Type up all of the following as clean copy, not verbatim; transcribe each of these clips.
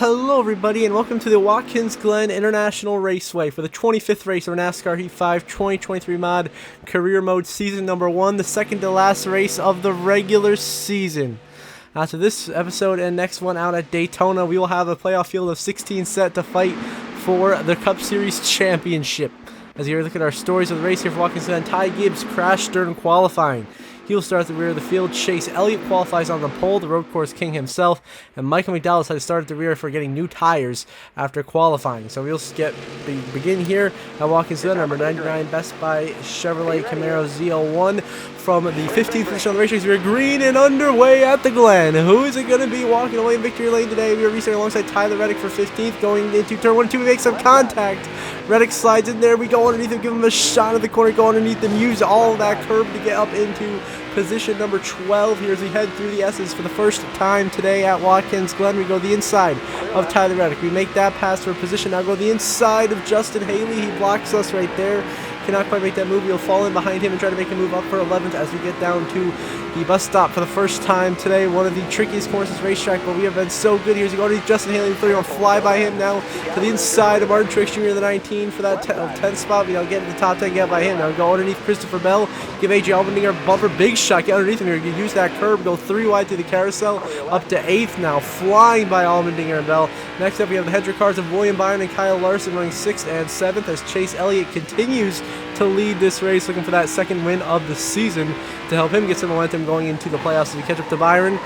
Hello everybody and welcome to the Watkins GLEN International Raceway for the 25th race of NASCAR Heat 5 2023 mod career mode season number 1, the second to last race of the regular season. After this episode and next one out at Daytona, we will have a playoff field of 16 set to fight for the Cup Series Championship. As you look at our stories of the race here for Watkins GLEN, Ty Gibbs crashed during qualifying. He will start at the rear of the field. Chase Elliott qualifies on the pole, the road course king himself, and Michael McDowell had to start at the rear for getting new tires after qualifying. So we'll begin here at Watkins GLEN, number 99 Best Buy Chevrolet Camaro ZL1 from the 15th position on the race. We're green and underway at the Glen. Who is it going to be walking away in victory lane today? We are restarting alongside Tyler Reddick for 15th, going into turn 1 and 2. We make some contact. Reddick slides in there. We go underneath him, give him a shot of the corner, go underneath him, use all of that curb to get up into position number 12 here as we head through the S's for the first time today at Watkins GLEN. We go the inside of Tyler Reddick. We make that pass for a position. Now go the inside of Justin Haley. He blocks us right there. Cannot quite make that move. We'll fall in behind him and try to make a move up for 11th as we get down to the bus stop for the first time today. One of the trickiest courses racetrack, but we have been so good here. As we go to Justin Haley, we're going to fly by him now to the inside of Martin Truex Jr. the 19 for that 10th spot. We don't get into the top 10, get by him. Now go underneath Christopher Bell, give AJ Allmendinger a bumper, big shot, get underneath him here. You use that curb, go 3 wide through the carousel, up to 8th now, flying by Allmendinger and Bell. Next up, we have the Hendrick cars of William Byron and Kyle Larson running 6th and 7th as Chase Elliott continues to lead this race, looking for that second win of the season to help him get some momentum going into the playoffs as we catch up to Byron,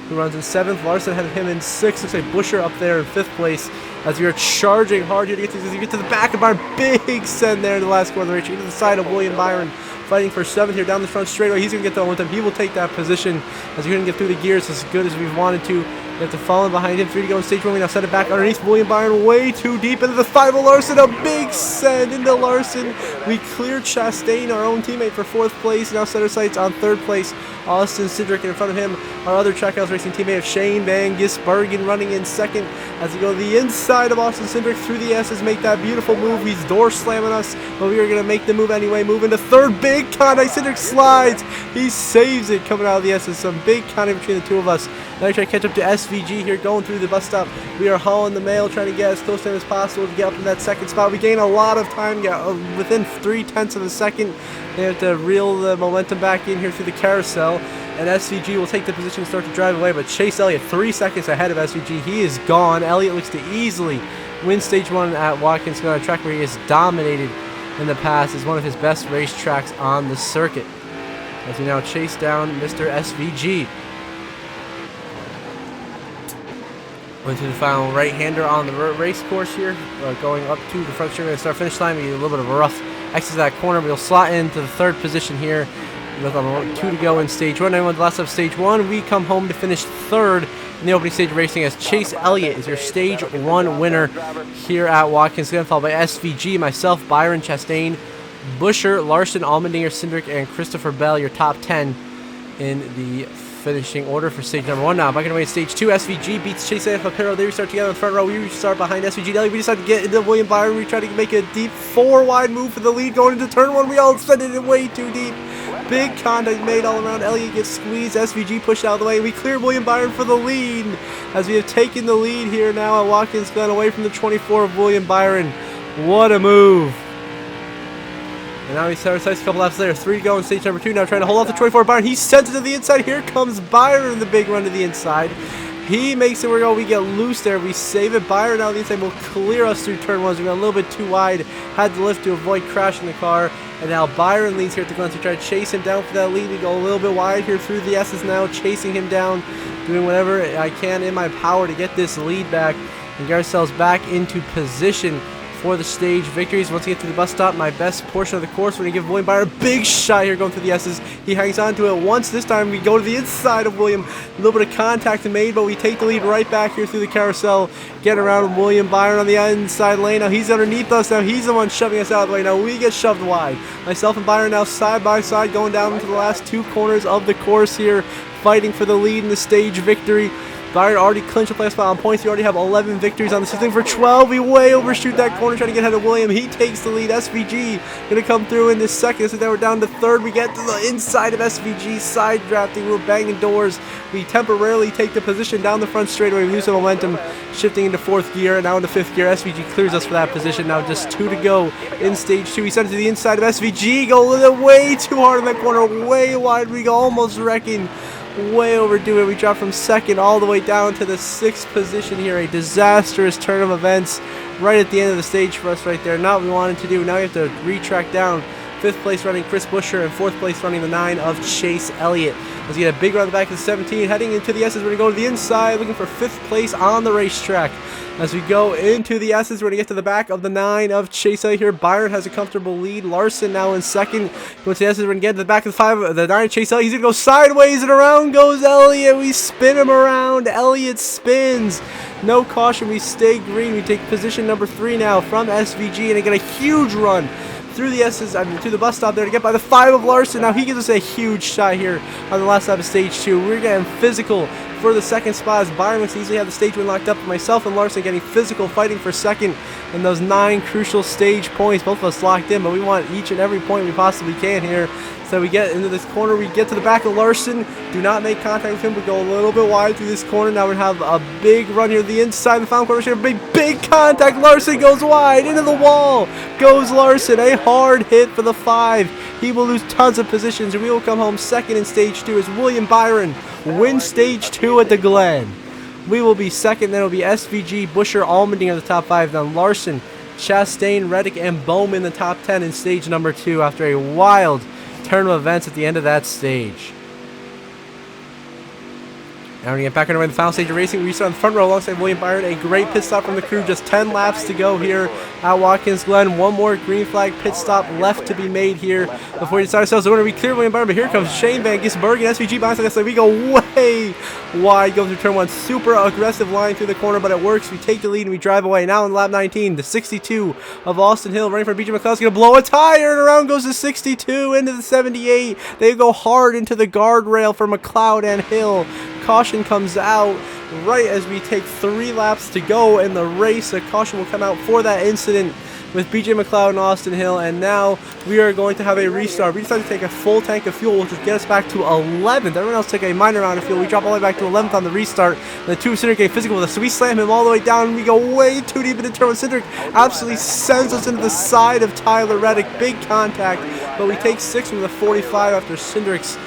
who runs in 7th. Larson had him in 6th. Looks like Buescher up there in 5th place as we are charging hard here to get to the back of Byron. Big send there in the last corner of the race. You get to the side of William Byron, fighting for 7th here down the front straightaway. He's going to get the momentum. He will take that position as we couldn't get through the gears as good as we've wanted to. We have to fall in behind him. 3 to go in stage 1. We now set it back underneath William Byron, way too deep into the 5 of Larson. A big send into Larson. We clear Chastain, our own teammate, for 4th place. Now set our sights on 3rd place. Austin Cindric, in front of him, our other Trackhouse Racing teammate of Shane Van Gisbergen running in 2nd as we go the inside of Austin Cindric through the S's, make that beautiful move. He's door slamming us, but we are going to make the move anyway. Move into 3rd, big contact. Cindric slides. He saves it coming out of the S's. Some big contact between the two of us. Now we try to catch up to SVG here, going through the bus stop. We are hauling the mail, trying to get as close to him as possible to get up in that 2nd spot. We gain a lot of time, within 0.3 of a second. They have to reel the momentum back in here through the carousel, and SVG will take the position and start to drive away, but Chase Elliott 3 seconds ahead of SVG. He is gone. Elliott looks to easily win stage 1 at Watkins GLEN, a track where he has dominated in the past. Is one of his best racetracks on the circuit as we now chase down Mr. SVG. Went to the final right-hander on the race course here, going up to the front string. Start finish line, we get a little bit of a rough exit to that corner. We'll slot into the 3rd position here with 2 to go in stage 1. And the last of stage 1, we come home to finish 3rd in the opening stage of racing as Chase Elliott is your stage 1 winner here at Watkins GLEN, followed by SVG, myself, Byron, Chastain, Buescher, Larson, Allmendinger, Cindric, and Christopher Bell, your top 10 in the finishing order for stage number 1. Now back away in stage 2, SVG beats Chase Elliott Papero. They restart together in the front row. We restart behind SVG. We decide to get into William Byron. We try to make a deep 4 wide move for the lead going into turn 1. We all send it way too deep. Big contact made all around. Elliott gets squeezed. SVG pushed out of the way. We clear William Byron for the lead as we have taken the lead here now at Watkins GLEN away from the 24 of William Byron. What a move. And now he's started a couple laps later. 3 to go in stage number 2. Now trying to hold off the 24 Byron. He sent it to the inside. Here comes Byron in the big run to the inside. He makes it where we get loose there. We save it. Byron out the inside will clear us through turn 1. We got a little bit too wide. Had to lift to avoid crashing the car. And now Byron leads here at the Glen to try to chase him down for that lead. We go a little bit wide here through the S's now, chasing him down, doing whatever I can in my power to get this lead back and get ourselves back into position for the stage victories. Once we get to the bus stop, my best portion of the course, we're going to give William Byron a big shot here going through the S's. He hangs on to it once. This time we go to the inside of William. A little bit of contact made, but we take the lead right back here through the carousel. Getting around William Byron on the inside lane. Now he's underneath us. Now he's the one shoving us out of the way. Now we get shoved wide. Myself and Byron now side by side going down into the last 2 corners of the course here, fighting for the lead in the stage victory. Byron already clinched a place spot on points. We already have 11 victories on the season. For 12, we way overshoot that corner, trying to get ahead of William. He takes the lead. SVG going to come through in this second. So now we're down to third. We get to the inside of SVG, side drafting. We're banging doors. We temporarily take the position down the front straightaway. We lose some momentum, shifting into fourth gear and now into fifth gear. SVG clears us for that position. Now just 2 to go in stage 2. We send it to the inside of SVG. Go way too hard in that corner, way wide. We go almost wrecking. Way overdo it. We drop from second all the way down to the 6th position here. A disastrous turn of events right at the end of the stage for us right there. Not what we wanted to do. Now we have to retrack down. 5th place running Chris Buescher and 4th place running the 9 of Chase Elliott. Let's get a big run at the back of the 17. Heading into the S's, we're going to go to the inside, looking for 5th place on the racetrack. As we go into the S's, we're going to get to the back of the 9 of Chase Elliott here. Byron has a comfortable lead. Larson now in second. Going to the S's, we're going to get to the back of the 5 of the 9 of Chase Elliott. He's going to go sideways and around goes Elliott. We spin him around. Elliott spins. No caution. We stay green. We take position number 3 now from SVG and get a huge run through the S's, to the bus stop there to get by the 5 of Larson. Now he gives us a huge shot here on the last lap of stage 2. We're getting physical for the second spot as Byron looks to easily have the stage win locked up. Myself and Larson getting physical, fighting for second in those 9 crucial stage points. Both of us locked in, but we want each and every point we possibly can here. So we get into this corner, we get to the back of Larson, do not make contact with him, but go a little bit wide through this corner. Now we have a big run here, the inside, the final corner, here, big contact. Larson goes wide, into the wall goes Larson, a hard hit for the 5. He will lose tons of positions, and we will come home second in stage 2 as William Byron wins stage 2 at the Glen. We will be second, then it will be SVG, Buescher, Allmendinger the top 5, then Larson, Chastain, Reddick, and Bowman the top 10 in stage number 2 after a wild turn of events at the end of that stage. Now we get back underway in the final stage of racing. We restart on the front row alongside William Byron. A great pit stop from the crew. Just 10 laps to go here at Watkins Glen. One more green flag pit stop left to be made here before we decide ourselves. So we're going to be clear William Byron, but here comes Shane Van Gisbergen. SVG behind us. We go way wide. Go through turn 1. Super aggressive line through the corner, but it works. We take the lead and we drive away. Now in lap 19, the 62 of Austin Hill running for BJ McLeod's going to blow a tire, and around goes the 62 into the 78. They go hard into the guardrail for McLeod and Hill. Caution comes out right as we take 3 laps to go in the race. A caution will come out for that incident with BJ McLeod and Austin Hill, and now we are going to have a restart. We decided to take a full tank of fuel, which will get us back to 11th. Everyone else took a minor amount of fuel. We drop all the way back to 11th on the restart. The 2 of Cindric get physical with us, so we slam him all the way down, and we go way too deep into turn 1. Cindric absolutely sends us into the side of Tyler Reddick. Big contact, but we take 6 from the 45 after Cindric's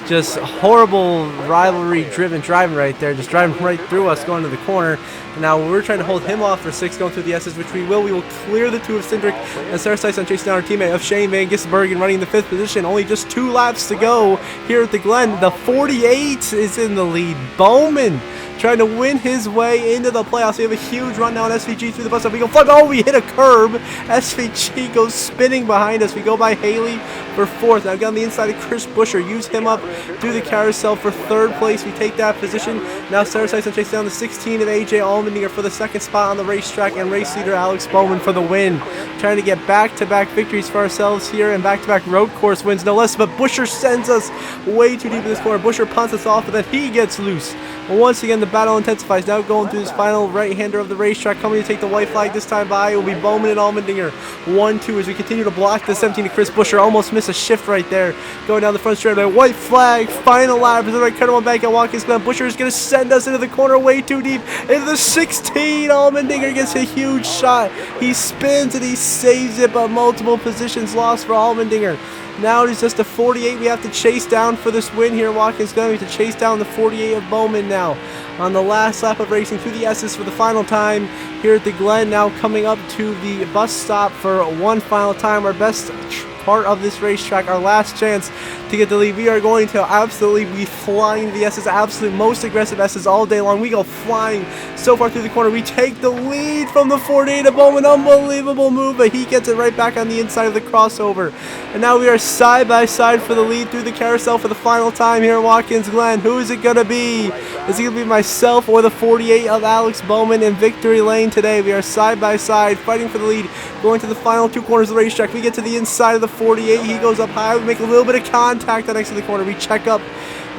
just horrible rivalry-driven driving right there, just driving right through us going to the corner. And now we're trying to hold him off for 6 going through the S's, which we will. We will clear the 2 of Cindric and Sarah Sison chasing down our teammate of Shane Van Gisbergen running the 5th position. Only just 2 laps to go here at the Glen. The 48 is in the lead. Bowman trying to win his way into the playoffs. We have a huge run now on SVG through the bus stop. We go fly. Oh, we hit a curb. SVG goes spinning behind us. We go by Haley for 4th. Now get on the inside of Chris Buescher. Use him up through the carousel for 3rd place. We take that position. Now Sarah Sison chases down the 16 of AJ Allmendinger for the 2nd spot on the racetrack, and race leader Alex Bowman for the win. Trying to get back-to-back victories for ourselves here and back-to-back road course wins, no less. But Buescher sends us way too deep in this corner. Buescher punts us off, but then he gets loose. And once again, the battle intensifies. Now going through this final right-hander of the racetrack, coming to take the white flag this time by. It will be Bowman and Allmendinger. 1-2 as we continue to block the 17 to Chris Buescher. Almost missed a shift right there. Going down the front straight away. White flag, final lap. Is the right cut back at Watkins Glen. Buescher is going to send us into the corner way too deep. Into the 16. Allmendinger gets a huge shot. He spins and he saves it, but multiple positions lost for Allmendinger. Now it is just a 48 we have to chase down for this win here at Watkins Glen. We have to chase down the 48 of Bowman now on the last lap of racing through the S's for the final time here at the Glen. Now coming up to the bus stop for one final time. Our best part of this racetrack, our last chance to get the lead. We are going to absolutely be flying the S's, absolute most aggressive S's all day long. We go flying so far through the corner. We take the lead from the 48 of Bowman. Unbelievable move, but he gets it right back on the inside of the crossover. And now we are side by side for the lead through the carousel for the final time here at Watkins Glen. Who is it going to be? Is it going to be myself or the 48 of Alex Bowman in victory lane today? We are side by side fighting for the lead, going to the final 2 corners of the racetrack. We get to the inside of the 48. He goes up high. We make a little bit of contact next to the corner. We check up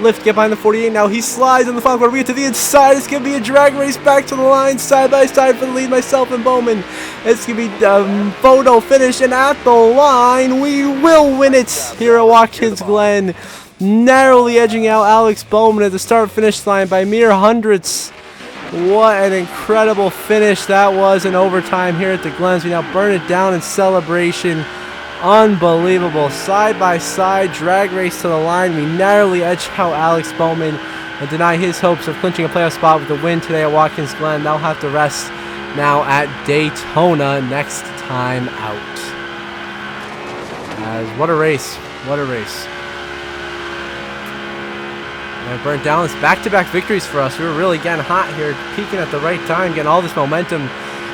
lift, get behind the 48. Now he slides on the final corner. We get to the inside. It's going to be a drag race back to the line, side by side for the lead, myself and Bowman. It's going to be photo finish, and at the line, we will win it here at Watkins Glen. Narrowly edging out Alex Bowman at the start-finish line by mere hundredths. What an incredible finish that was in overtime here at the Glens. We now burn it down in celebration. Unbelievable. Side-by-side drag race to the line. We narrowly edged out Alex Bowman and deny his hopes of clinching a playoff spot with the win today at Watkins Glen. They'll have to rest now at Daytona next time out. What a race. What a race. And burnt down. It's back-to-back victories for us. We were really getting hot here, peaking at the right time, getting all this momentum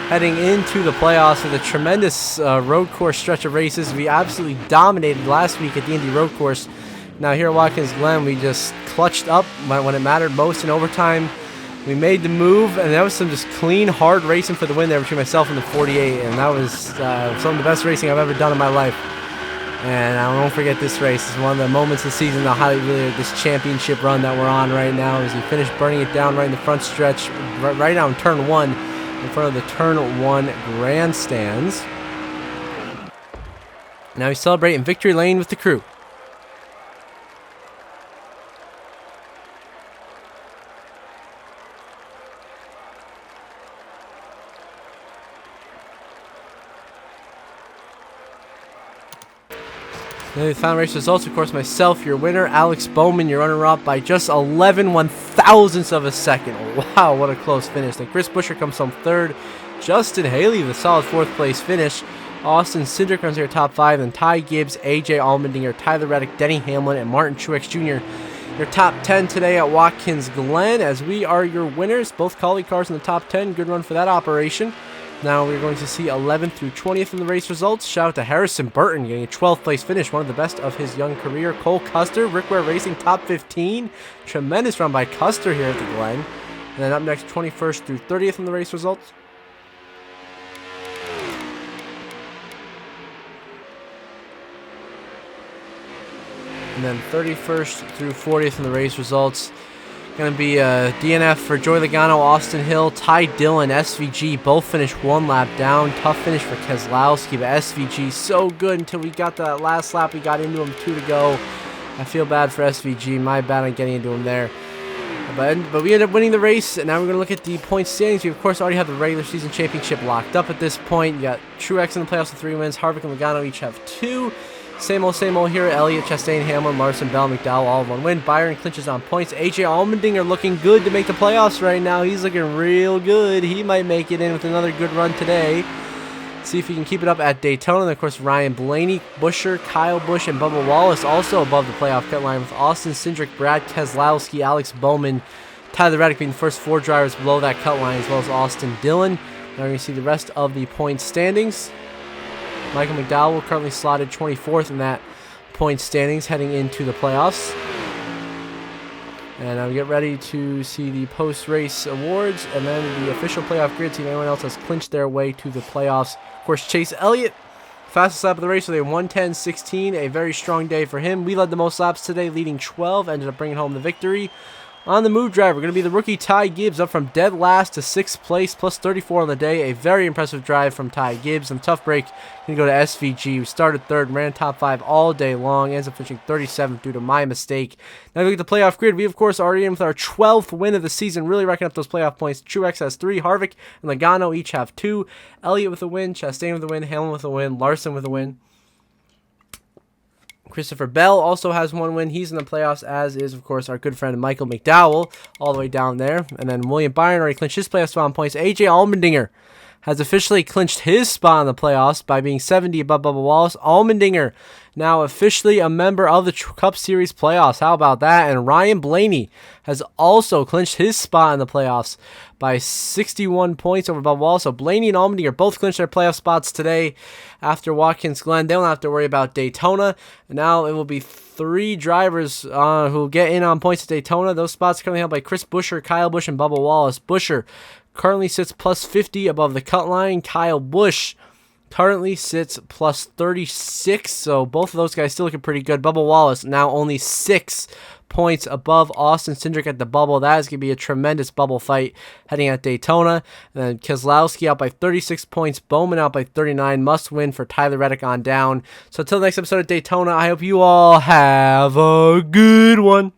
heading into the playoffs with a tremendous road course stretch of races. We absolutely dominated last week at the Indy Road Course. Now here at Watkins Glen, we just clutched up when it mattered most in overtime. We made the move, and that was some just clean, hard racing for the win there between myself and the 48, and that was some of the best racing I've ever done in my life. And I won't forget this race. It's one of the moments of the season, this championship run that we're on right now, as we finish burning it down right in the front stretch, right now in turn 1, in front of the turn 1 grandstands. Now we celebrate in victory lane with the crew. Then the final race results, of course, myself, your winner, Alex Bowman, your runner-up by just 11 one-thousandths of a second. Wow, what a close finish. Then Chris Buescher comes home third. Justin Haley with a solid fourth-place finish. Austin Cindric runs here top 5. Then Ty Gibbs, AJ Allmendinger, Tyler Reddick, Denny Hamlin, and Martin Truex Jr. Your top 10 today at Watkins Glen, as we are your winners. Both colleague cars in the top 10. Good run for that operation. Now we're going to see 11th through 20th in the race results. Shout out to Harrison Burton getting a 12th place finish, one of the best of his young career. Cole Custer, Rick Ware Racing, top 15. Tremendous run by Custer here at the Glen. And then up next, 21st through 30th in the race results. And then 31st through 40th in the race results. Going to be a DNF for Joey Logano, Austin Hill, Ty Dillon, SVG. Both finished one lap down. Tough finish for Keselowski, but SVG so good until we got that last lap. We got into him 2 to go. I feel bad for SVG. My bad on getting into him there. But we ended up winning the race, and now we're going to look at the point standings. We, of course, already have the regular season championship locked up at this point. You got Truex in the playoffs with 3 wins. Harvick and Logano each have 2. Same old here. Elliott, Chastain, Hamlin, Larson, Bell, McDowell, all 1 win. Byron clinches on points. AJ Allmendinger looking good to make the playoffs right now. He's looking real good. He might make it in with another good run today. See if he can keep it up at Daytona. And, of course, Ryan Blaney, Buescher, Kyle Busch, and Bubba Wallace also above the playoff cut line with Austin Cindric, Brad Keselowski, Alex Bowman, Tyler Reddick being the first 4 drivers below that cut line, as well as Austin Dillon. Now we're going to see the rest of the point standings. Michael McDowell currently slotted 24th in that point standings heading into the playoffs. And we get ready to see the post-race awards and then the official playoff grid, see if anyone else has clinched their way to the playoffs. Of course, Chase Elliott, fastest lap of the race with a 1:10.16, a very strong day for him. We led the most laps today, leading 12, ended up bringing home the victory. On the move driver, going to be the rookie Ty Gibbs, up from dead last to 6th place, plus 34 on the day. A very impressive drive from Ty Gibbs. And tough break, going to go to SVG, who started 3rd and ran top 5 all day long. Ends up finishing 37th due to my mistake. Now we look at the playoff grid. We, of course, already in with our 12th win of the season, really racking up those playoff points. Truex has 3, Harvick and Logano each have 2. Elliott with a win, Chastain with a win, Hamlin with a win, Larson with a win. Christopher Bell also has 1 win. He's in the playoffs, as is, of course, our good friend Michael McDowell, all the way down there. And then William Byron already clinched his playoff spot on points. AJ Allmendinger has officially clinched his spot in the playoffs by being 70 above Bubba Wallace. Allmendinger now officially a member of the Cup Series playoffs. How about that? And Ryan Blaney has also clinched his spot in the playoffs by 61 points over Bubba Wallace. So Blaney and Allmendinger both clinched their playoff spots today after Watkins Glen. They don't have to worry about Daytona. And now it will be 3 drivers who get in on points at Daytona. Those spots currently held by Chris Buescher, Kyle Busch, and Bubba Wallace. Buescher currently sits plus 50 above the cut line. Kyle Busch currently sits plus 36, so both of those guys still looking pretty good. Bubba Wallace now only 6 points above Austin Cindric at the bubble. That is going to be a tremendous bubble fight heading at Daytona. And then Keselowski out by 36 points. Bowman out by 39. Must win for Tyler Reddick on down. So until the next episode of Daytona, I hope you all have a good one.